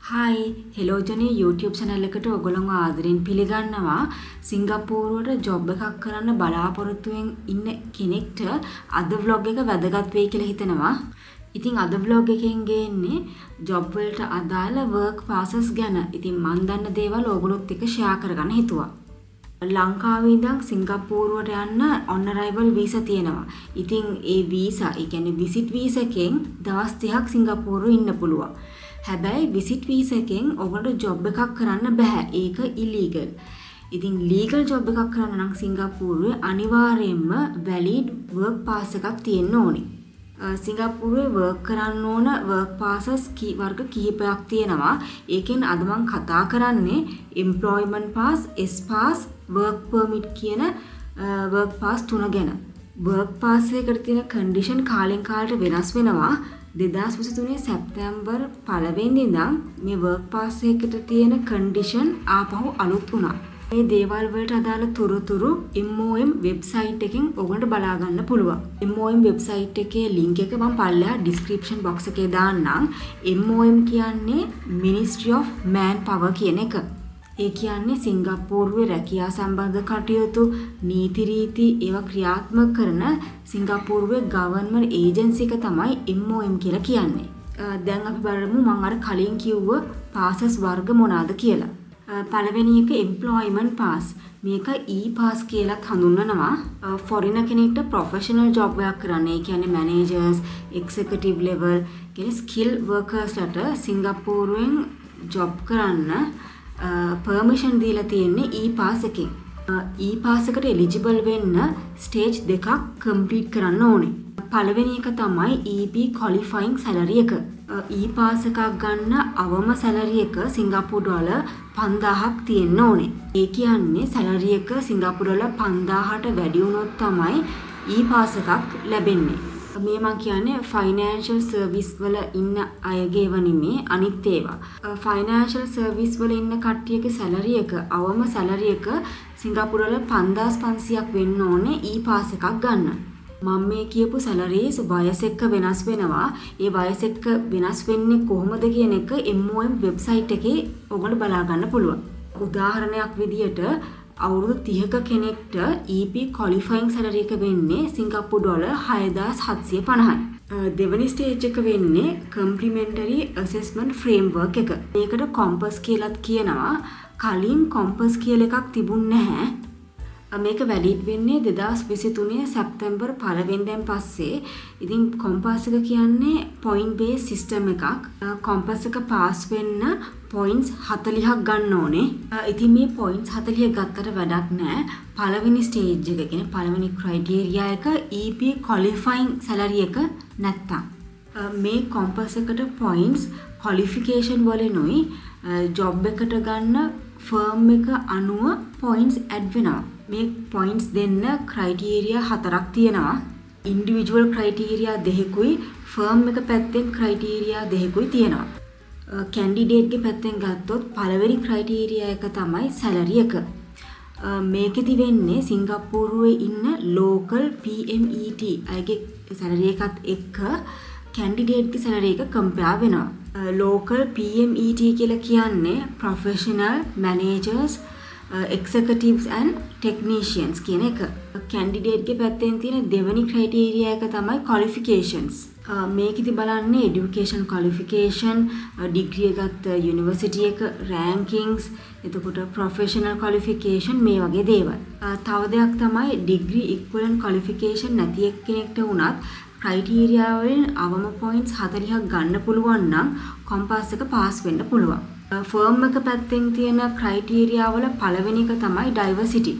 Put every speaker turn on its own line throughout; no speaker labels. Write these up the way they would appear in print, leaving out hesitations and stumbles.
Hi හෙලෝජනේ YouTube channel එකට ඔයගොල්ලන්ව ආදරෙන් පිළිගන්නවා. සිංගප්පූරුවට ජොබ් එකක් කරන්න බලාපොරොත්තුෙන් ඉන්න කෙනෙක්ට අද vlog එක වැදගත් වෙයි කියලා හිතනවා. ඉතින් අද vlog එකෙන් ගේන්නේ ජොබ් වලට අදාළ work passes ගැන. ඉතින් මම දන්න දේවල් ඔයගොල්ලොත් එක්ක share කරගන්න හිතුවා. ලංකාවේ ඉඳන් සිංගප්පූරුවට යන්න on arrival visa තියෙනවා. ඉතින් ඒ visa, ඒ කියන්නේ visit visa එකෙන් දවස් 30ක් සිංගප්පූරුවේ ඉන්න පුළුවන්. හැබැයි විසිට් වීසා එකෙන් ඔයගොල්ලෝ ජොබ් එකක් කරන්න බෑ. ඒක ඉලීගල්. ඉතින් ලීගල් ජොබ් එකක් කරන්න නම් සිංගප්පූරුවේ අනිවාර්යයෙන්ම වැලිඩ් වර්ක් පාස් එකක් තියෙන්න ඕනේ. සිංගප්පූරුවේ වර්ක් කරන්න ඕන වර්ක් පාසස් වර්ග කිහිපයක් තියෙනවා. ඒකෙන් අද මම කතා කරන්නේ employment pass, S pass, work permit කියන වර්ක් පාස් තුන ගැන. වර්ක් පාස් එකට තියෙන කන්ඩිෂන් කාලෙන් කාලට වෙනස් වෙනවා. 2023 සැප්තැම්බර් 1 වෙනිදා ඉඳන් මේ වර්ක් පාස් එකට තියෙන කන්ඩිෂන් ආපහු අලුත් වුණා. මේ දේවල් වලට අදාළ තොරතුරු MOM වෙබ්සයිට් එකෙන් ඔයගොල්ලන්ට බලා ගන්න පුළුවන්. MOM වෙබ්සයිට් එකේ ලින්ක් එක මම පල්ලෙහා ඩිස්ක්‍රිප්ෂන් බොක්ස් එකේ දාන්නම්. MOM කියන්නේ Ministry of Manpower කියන එක. ඒ කියන්නේ සිංගප්පූරුවේ රැකියා සම්බන්ධ කටයුතු නීති රීති ඒවා ක්‍රියාත්මක කරන සිංගප්පූරුවේ ගවර්න්මන්ට් ඒජන්සි එක තමයි MOM කියලා කියන්නේ. දැන් අපි බලමු මම අර කලින් කිව්ව පාසස් වර්ග මොනවාද කියලා. පළවෙනි එක එම්ප්ලොයිමන්ට් පාස්. මේක E-පාස් කියලාත් හඳුන්වනවා. ෆොරිනර් කෙනෙක්ට ප්‍රොෆෙෂනල් ජොබ් එකක් කරන්න. ඒ කියන්නේ මැනේජර්ස්, එක්සිකියුටිව් ලෙවල් කියන ස්කිල් වර්කර්ස්ලට සිංගප්පූරුවෙන් ජොබ් කරන්න පර්මිෂන් දීලා තියෙන්නේ E-පාස් එකෙන්. E-පාස් එකට එලිජිබල් වෙන්න ස්ටේජ් දෙකක් කම්ප්ලීට් කරන්න ඕනේ. පළවෙනි එක තමයි EB qualifying salary එක. E-පාස් එකක් ගන්න අවම salary එක සිංගප්පූරු ඩොලර් 5000ක් තියෙන්න ඕනේ. ඒ කියන්නේ salary එක සිංගප්පූරු ඩොලර් 5000ට වැඩි වුණොත් තමයි E-පාස් එකක් ලැබෙන්නේ. මේ මම කියන්නේ ෆයිනෑන්ෂල් සර්විස් වල ඉන්න අයගේ ඒවා නෙමේ අනිත් ඒවා. ෆයිනෑන්ෂල් සර්විස් වල ඉන්න කට්ටියගේ සැලරි එක අවම සැලරි එක සිංගප්පූරු වල 5500ක් වෙන්න ඕනේ E-පාස් එකක් ගන්න. මම මේ කියපු සැලරිස් වයස එක්ක වෙනස් වෙනවා. ඒ වයස එක්ක වෙනස් වෙන්නේ කොහොමද කියන එක MOM වෙබ්සයිට් එකේ ඔයගොල්ලෝ බලා ගන්න පුළුවන්. උදාහරණයක් විදියට අවුරුදු 30ක කෙනෙක්ට EP qualifying salary එක වෙන්නේ සිංගප්පූරු ඩොලර් 6750යි. දෙවෙනි ස්ටේජ් එක වෙන්නේ complementary assessment framework එක. මේකට COMPASS කියලාත් කියනවා. කලින් COMPASS කියලා එකක් තිබුණ නැහැ. මේක වැලිඩ් වෙන්නේ 2023 සැප්තැම්බර් 1 වෙනිදාන් පස්සේ. ඉතින් COMPASS එක කියන්නේ point based system එකක්. COMPASS එක පාස් වෙන්න points 40ක් ගන්න ඕනේ. ඉතින් මේ points 40 ගත්තට වැඩක් නැහැ. පළවෙනි ස්ටේජ් එක කියන්නේ පළවෙනි ක්‍රයිටීරියා එක EP qualifying salary එක නැත්තම්. මේ COMPASS එකට points qualification වලිනුයි job එකට ගන්න firm එක අනුව points add වෙනවා. මේ points දෙන්න ක්‍රයිටීරියා 4ක් තියෙනවා. ඉන්ඩිවිජුවල් ක්‍රයිටීරියා 2කුයි firm එක පැත්තෙන් ක්‍රයිටීරියා 2කුයි තියෙනවා. කැන්ඩිඩේට්ගේ පැත්තෙන් ගත්තොත් පළවෙනි ක්‍රයිටීරියා එක තමයි සැලරි එක. මේකෙදි වෙන්නේ සිංගප්පූරුවේ ඉන්න ලෝකල් PMET අයගේ සැලරි එකත් එක්ක කැන්ඩිඩේට්ගේ සැලරි එක කම්පෙයාර් වෙනවා. ලෝකල් PMET කියලා කියන්නේ professional managers executives and technicians කියන එක. කැන්ඩිඩේට්ගේ පැත්තෙන් තියෙන දෙවෙනි ක්‍රයිටීරියා එක තමයි qualifications. මේකෙදි බලන්නේ education qualification, degree ගත්ත university එක, rankings, එතකොට professional qualification මේ වගේ දේවල්. තව දෙයක් තමයි degree equivalent qualification නැති එක්කෙනෙක්ට වුණත් ක්‍රයිටීරියා වලින් අවම points 40ක් ගන්න පුළුවන් නම් COMPASS එක පාස් වෙන්න පුළුවන්. ෆර්ම් එක පැත්තෙන් තියෙන ක්‍රයිටීරියා වල පළවෙනි එක තමයි ඩයිවර්සිටි.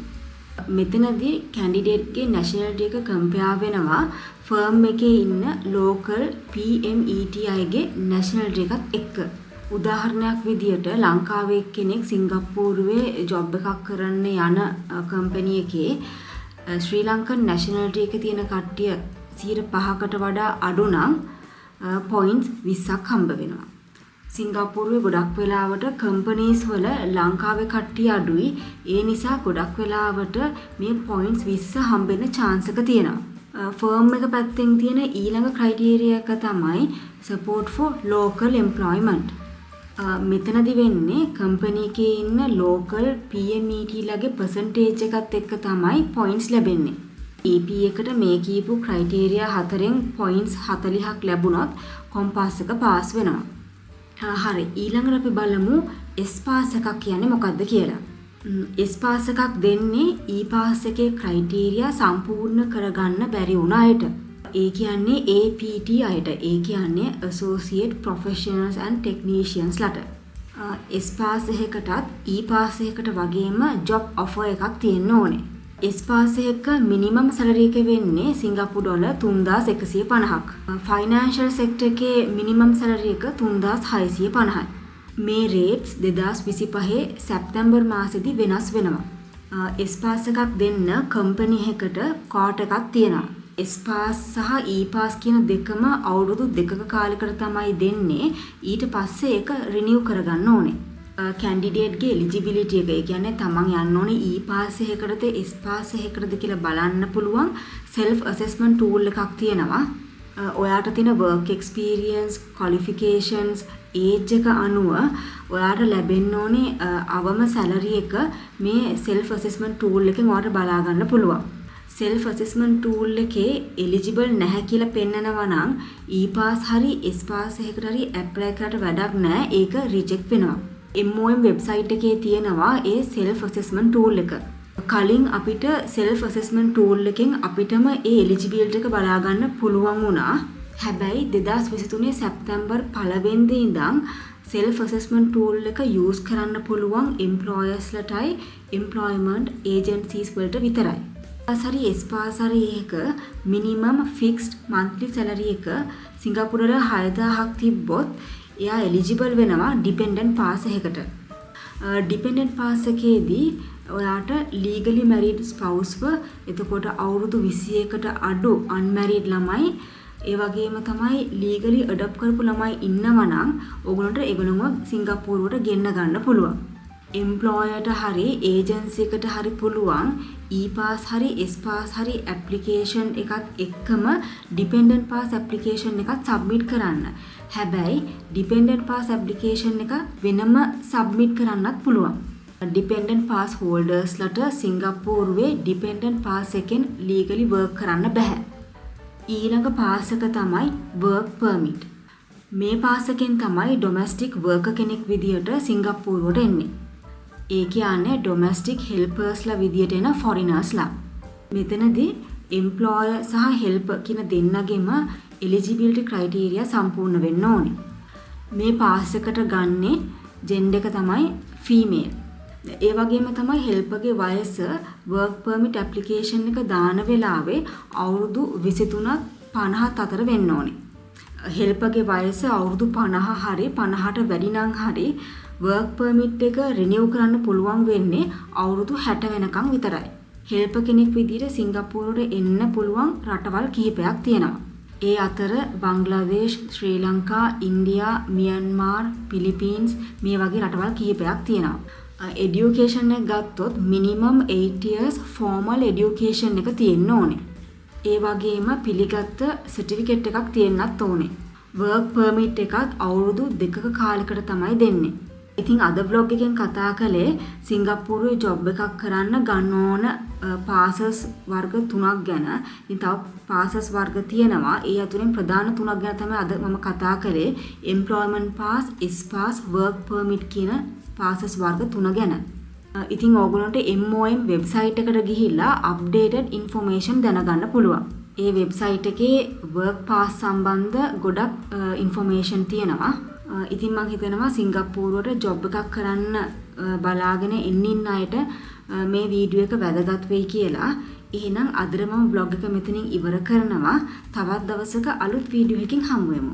මෙතනදී කැන්ඩිඩේට්ගේ නැෂනැලිටි එක කම්පෙයාර් වෙනවා ෆර්ම් එකේ ඉන්න ලෝකල් PMET අයගේ නැෂනැලිටි එකත් එක්ක. උදාහරණයක් විදියට ලංකාවේ කෙනෙක් සිංගප්පූරුවේ ජොබ් එකක් කරන්න යන කම්පැනි එකේ ශ්‍රී ලංකන් නැෂනැලිටි එක තියෙන කට්ටිය 5%කට වඩා අඩු නම් points 20ක් හම්බ වෙනවා. සිංගප්පූරුවේ ගොඩක් වෙලාවට කම්පනීස් වල ලංකාවේ කට්ටිය අඩුයි. ඒ නිසා ගොඩක් වෙලාවට මේ points 20 හම්බෙන්න chance එක තියෙනවා. ෆර්ම් එක පැත්තෙන් තියෙන ඊළඟ ක්‍රයිටීරියා එක තමයි support for local employment. මෙතනදි වෙන්නේ කම්පැනි එකේ ඉන්න ලෝකල් PMET ලගේ percentage එකත් එක්ක තමයි points ලැබෙන්නේ. EP එකට මේ කියපු criteria හතරෙන් points 40ක් ලැබුණොත් කොම්පාස් එක පාස් වෙනවා. හරි ඊළඟට අපි බලමු S පාස් එකක් කියන්නේ මොකක්ද කියලා. S පාස් එකක් දෙන්නේ E පාස් එකේ criteria සම්පූර්ණ කරගන්න බැරි වුණ අයට. ඒ කියන්නේ APT අයට. ඒ කියන්නේ Associate Professionals and Technicians ලට. S පාස් එකකටත් E පාස් එකකට වගේම job offer එකක් තියෙන්න ඕනේ. S පාස් එක minimum salary එක වෙන්නේ සිංගප්පූරු ඩොලර් 3150ක්. Financial sector එකේ minimum salary එක 3650යි. මේ rates 2025 සැප්තැම්බර් මාසෙදි වෙනස් වෙනවා. S පාස් එකක් දෙන්න company එකකට card එකක් තියෙනවා. S පාස් සහ E පාස් කියන දෙකම අවුරුදු 2ක කාලයකට තමයි දෙන්නේ. ඊට පස්සේ ඒක renew කරගන්න ඕනේ. candidate ගේ eligibility එක. ඒ කියන්නේ තමන් යන්න ඕනේ E පාස් එකකටද S පාස් එකකටද කියලා බලන්න පුළුවන් self assessment tool එකක් තියෙනවා. ඔයාට තියෙන work experience, qualifications, age එක අනුව ඔයාට ලැබෙන්න ඕනේ අවම salary එක මේ self assessment tool එකෙන් ඔයාට බලා ගන්න පුළුවන්. self assessment tool එකේ eligible නැහැ කියලා පෙන්නනවා නම් E pass හරි S pass එකකට හරි apply කරලා වැඩක් නැහැ. ඒක reject වෙනවා. MOM website එකේ තියෙනවා ඒ self assessment tool එක. කලින් අපිට self assessment tool එකෙන් අපිටම ඒ eligibility එක බලා ගන්න පුළුවන් වුණා. හැබැයි 2023 සැප්තැම්බර් 1 වෙනිදා ඉඳන් self assessment tool එක use කරන්න පුළුවන් employers ලටයි employment agencies වලට විතරයි. සරි S pass හරි එක minimum fixed monthly salary එක සිංගප්පූරු වල 6000ක් තිබ්බොත් එයා eligible වෙනවා dependent pass එකකට. dependent pass එකේදී ඔයාට legally married spouseව එතකොට අවුරුදු 21කට අඩු unmarried ළමයි ඒ වගේම තමයි legally adopt කරපු ළමයි ඉන්නවා නම් ඕගොල්ලන්ට ඒගොල්ලන්ව සිංගප්පූරුවට ගෙන්න ගන්න පුළුවන්. employerට හරි agency එකට හරි පුළුවන් E pass හරි S pass හරි application එකත් එක්කම dependent pass application එකත් submit කරන්න. හැබැයි dependent pass application එක වෙනම submit කරන්නත් පුළුවන්. dependent pass holders ලට සිංගප්පූරුවේ dependent pass එකෙන් legally work කරන්න බෑ. ඊළඟ pass එක තමයි work permit. මේ pass එකෙන් තමයි domestic worker කෙනෙක් විදියට සිංගප්පූරුවට එන්නේ. ඒ කියන්නේ domestic helpers ලා විදියට එන foreigners ලා. මෙතනදී employer සහ helper කියන දෙන්නගෙම eligibility criteria සම්පූර්ණ වෙන්න ඕනේ. මේ pass එකට ගන්නේ gender එක තමයි female. ඒ වගේම තමයි helper ගේ වයස work permit application එක දාන වෙලාවේ අවුරුදු 23ත් 50ත් අතර වෙන්න ඕනේ. helper ගේ වයස අවුරුදු 50 හරි 50ට වැඩි නම් හරි work permit එක renew කරන්න පුළුවන් වෙන්නේ අවුරුදු 60 වෙනකන් විතරයි. helper කෙනෙක් විදිහට සිංගප්පූරුවට එන්න පුළුවන් රටවල් කිහිපයක් තියෙනවා. ඒ අතර බංග්ලාදේශ්, ශ්‍රී ලංකා, ඉන්දියා, මියන්මාර්, පිලිපීන්ස් මේ වගේ රටවල් කිහිපයක් තියෙනවා. education එක ගත්තොත් minimum 8 years formal education එක තියෙන්න ඕනේ. ඒ වගේම පිළිගත්ත certificate එකක් තියෙන්නත් ඕනේ. work permit එකත් අවුරුදු 2ක කාලයකට තමයි දෙන්නේ. ඉතින් අද vlog එකෙන් කතා කළේ සිංගප්පූරුවේ job එකක් කරන්න ගන්න ඕන passes වර්ග 3ක් ගැන. ඉතින් තව passes වර්ග තියෙනවා. ඒ අතුරින් ප්‍රධාන 3ක් ගැන තමයි අද මම කතා කළේ. employment pass, S pass, work permit කියන passes වර්ග 3 ගැන. ඉතින් ඕගොල්ලන්ට MOM website එකට ගිහිල්ලා updated information දැනගන්න පුළුවන්. ඒ website එකේ work pass සම්බන්ධ ගොඩක් information තියෙනවා. ඉතින් මම හිතනවා සිංගප්පූරුවට job එකක් කරන්න බලාගෙන ඉන්න අයට මේ වීඩියෝ එක වැදගත් වෙයි කියලා. එහෙනම් අදට මම vlog එක මෙතනින් ඉවර කරනවා. තවත් දවසක අලුත් වීඩියෝ එකකින් හමු වෙමු.